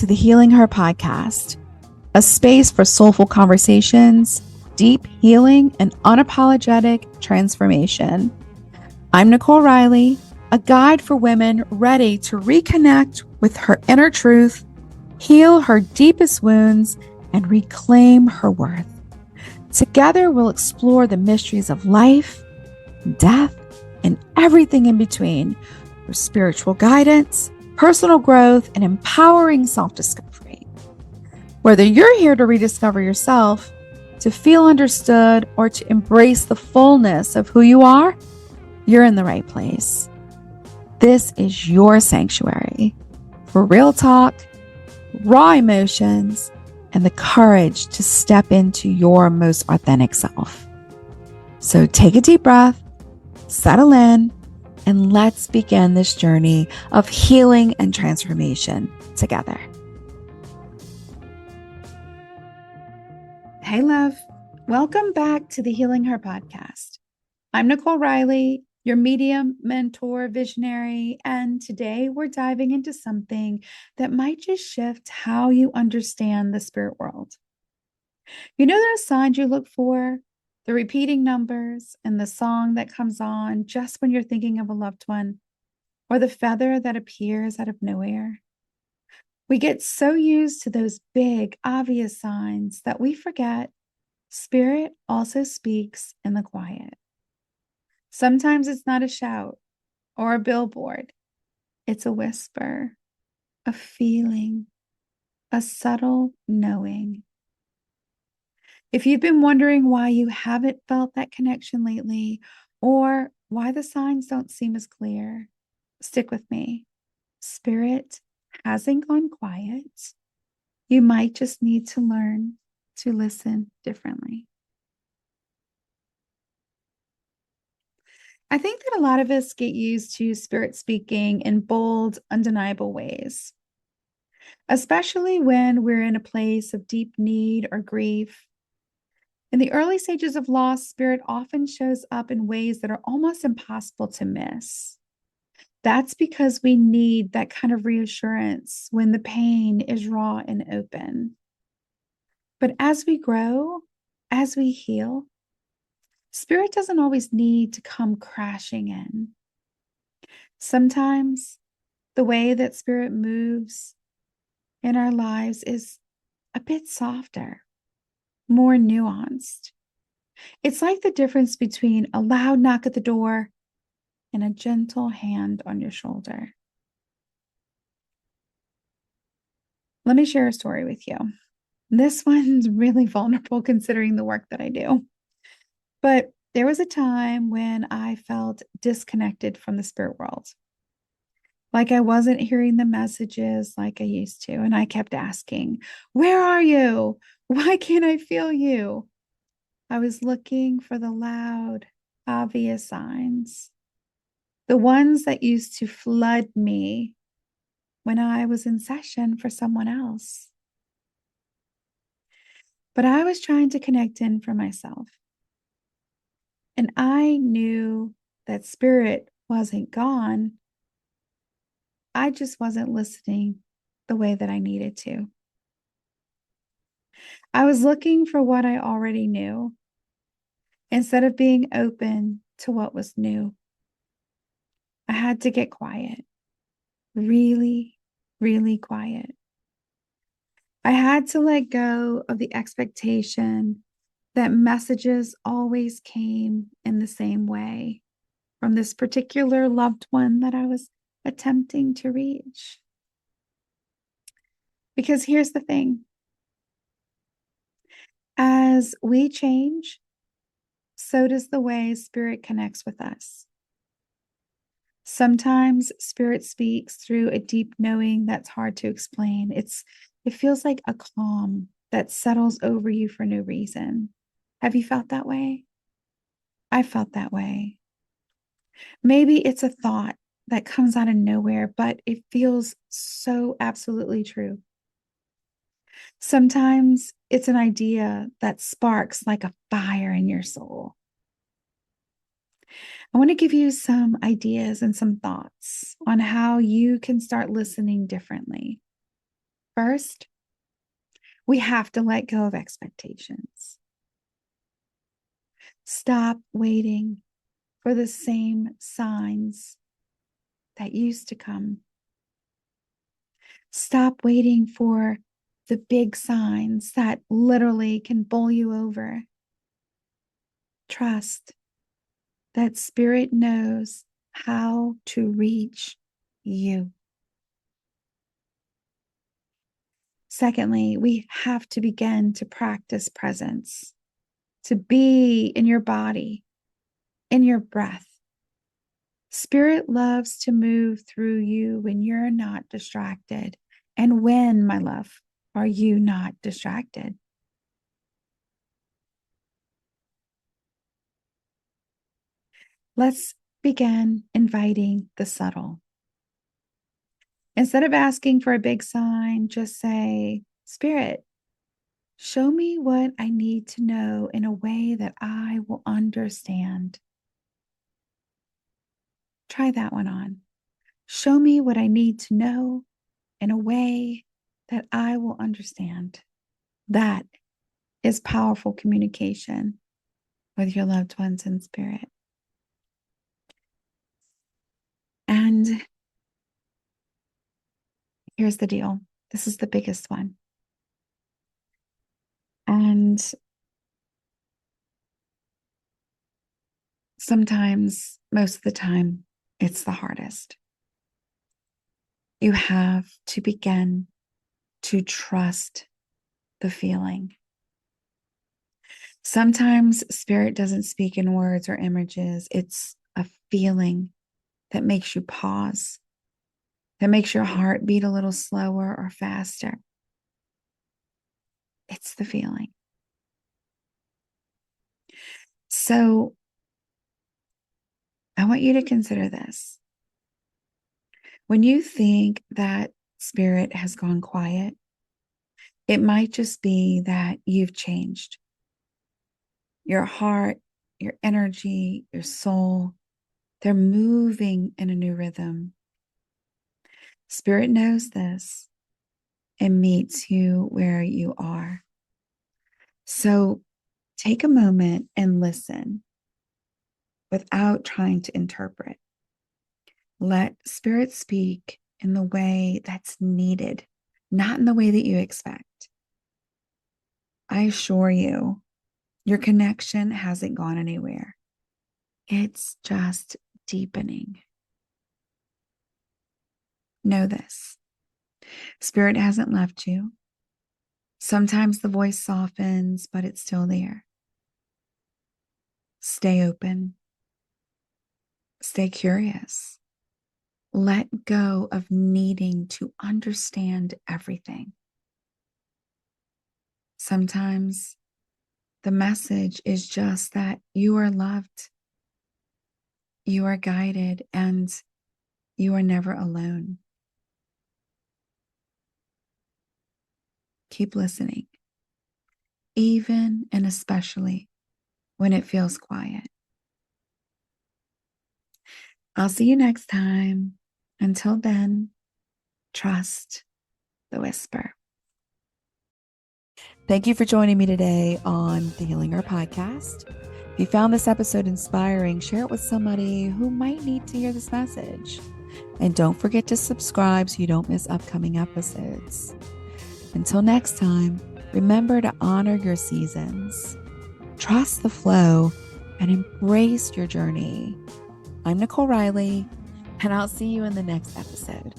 to the Healing Her podcast, a space for soulful conversations, deep healing, and unapologetic transformation. I'm Nicole Riley, a guide for women ready to reconnect with her inner truth, heal her deepest wounds, and reclaim her worth. Together, we'll explore the mysteries of life, death, and everything in between for spiritual guidance, personal growth, and empowering self-discovery. Whether you're here to rediscover yourself, to feel understood, or to embrace the fullness of who you are, you're in the right place. This is your sanctuary for real talk, raw emotions, and the courage to step into your most authentic self. So take a deep breath, settle in, and let's begin this journey of healing and transformation together. Hey, love. Welcome back to the Healing Her podcast. I'm Nicole Riley, your medium, mentor, visionary, and today we're diving into something that might just shift how you understand the spirit world. You know those signs you look for? The repeating numbers and the song that comes on just when you're thinking of a loved one, or the feather that appears out of nowhere. We get so used to those big, obvious signs that we forget spirit also speaks in the quiet. Sometimes it's not a shout or a billboard. It's a whisper, a feeling, a subtle knowing. If you've been wondering why you haven't felt that connection lately, or why the signs don't seem as clear, stick with me. Spirit hasn't gone quiet. You might just need to learn to listen differently. I think that a lot of us get used to spirit speaking in bold, undeniable ways, especially when we're in a place of deep need or grief. In the early stages of loss, spirit often shows up in ways that are almost impossible to miss. That's because we need that kind of reassurance when the pain is raw and open. But as we grow, as we heal, spirit doesn't always need to come crashing in. Sometimes the way that spirit moves in our lives is a bit softer, more nuanced. It's like the difference between a loud knock at the door and a gentle hand on your shoulder. Let me share a story with you. This one's really vulnerable considering the work that I do. But there was a time when I felt disconnected from the spirit world. Like I wasn't hearing the messages like I used to. And I kept asking, where are you? Why can't I feel you? I was looking for the loud, obvious signs, the ones that used to flood me when I was in session for someone else. But I was trying to connect in for myself. And I knew that spirit wasn't gone. I just wasn't listening the way that I needed to. I was looking for what I already knew instead of being open to what was new. I had to get quiet, really, really quiet. I had to let go of the expectation that messages always came in the same way from this particular loved one that I was attempting to reach. Because here's the thing. As we change, so does the way spirit connects with us. Sometimes spirit speaks through a deep knowing that's hard to explain. It feels like a calm that settles over you for no reason. Have you felt that way? I felt that way. Maybe it's a thought that comes out of nowhere, but it feels so absolutely true. Sometimes it's an idea that sparks like a fire in your soul. I want to give you some ideas and some thoughts on how you can start listening differently. First, we have to let go of expectations. Stop waiting for the same signs that used to come. Stop waiting for the big signs that literally can bowl you over. Trust that Spirit knows how to reach you. Secondly, we have to begin to practice presence, to be in your body, in your breath. Spirit loves to move through you when you're not distracted. And when, my love, are you not distracted? Let's begin inviting the subtle. Instead of asking for a big sign, just say, Spirit, show me what I need to know in a way that I will understand. Try that one on. Show me what I need to know in a way that I will understand. That is powerful communication with your loved ones in spirit. And here's the deal. This is the biggest one. And sometimes, most of the time, it's the hardest. You have to begin to trust the feeling. Sometimes spirit doesn't speak in words or images. It's a feeling that makes you pause, that makes your heart beat a little slower or faster. It's the feeling. So I want you to consider this. When you think that spirit has gone quiet, it might just be that you've changed. Your heart, your energy, your soul, they're moving in a new rhythm. Spirit knows this and meets you where you are. So take a moment and listen without trying to interpret. Let Spirit speak in the way that's needed, not in the way that you expect. I assure you, your connection hasn't gone anywhere. It's just deepening. Know this. Spirit hasn't left you. Sometimes the voice softens, but it's still there. Stay open. Stay curious. Let go of needing to understand everything. Sometimes the message is just that you are loved, you are guided, and you are never alone. Keep listening, even and especially when it feels quiet. I'll see you next time. Until then, trust the whisper. Thank you for joining me today on the Healing Her podcast. If you found this episode inspiring, share it with somebody who might need to hear this message. And don't forget to subscribe so you don't miss upcoming episodes. Until next time, remember to honor your seasons, trust the flow, and embrace your journey. I'm Nicole Riley, and I'll see you in the next episode.